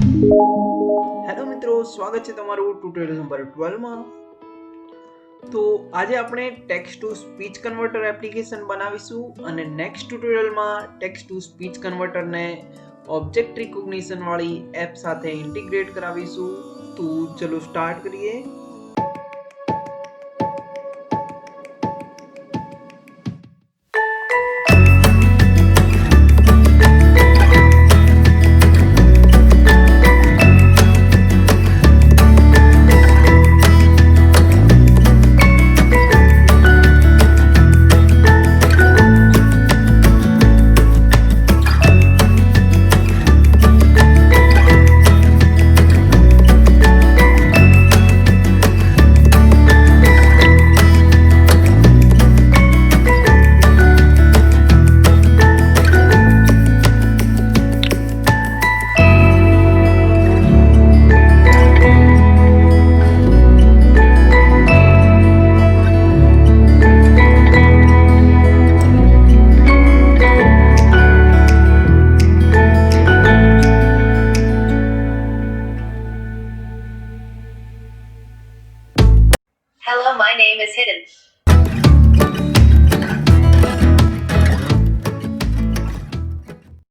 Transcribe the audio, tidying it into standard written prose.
Hello મિત્રો, સ્વાગત છે તમારું ટ્યુટોરિયલ નંબર 12 માં. તો આજે આપણે text to speech converter application બનાવીશું અને નેક્સ્ટ ટ્યુટોરિયલમાં ટેક્સ્ટ ટુ સ્પીચ કન્વર્ટરને ઓબ્જેક્ટ રિકોગ્નિશન વાળી એપ સાથે ઇન્ટિગ્રેટ કરાવીશું. તો ચલો સ્ટાર્ટ કરીએ. Hello, my name is Hidden.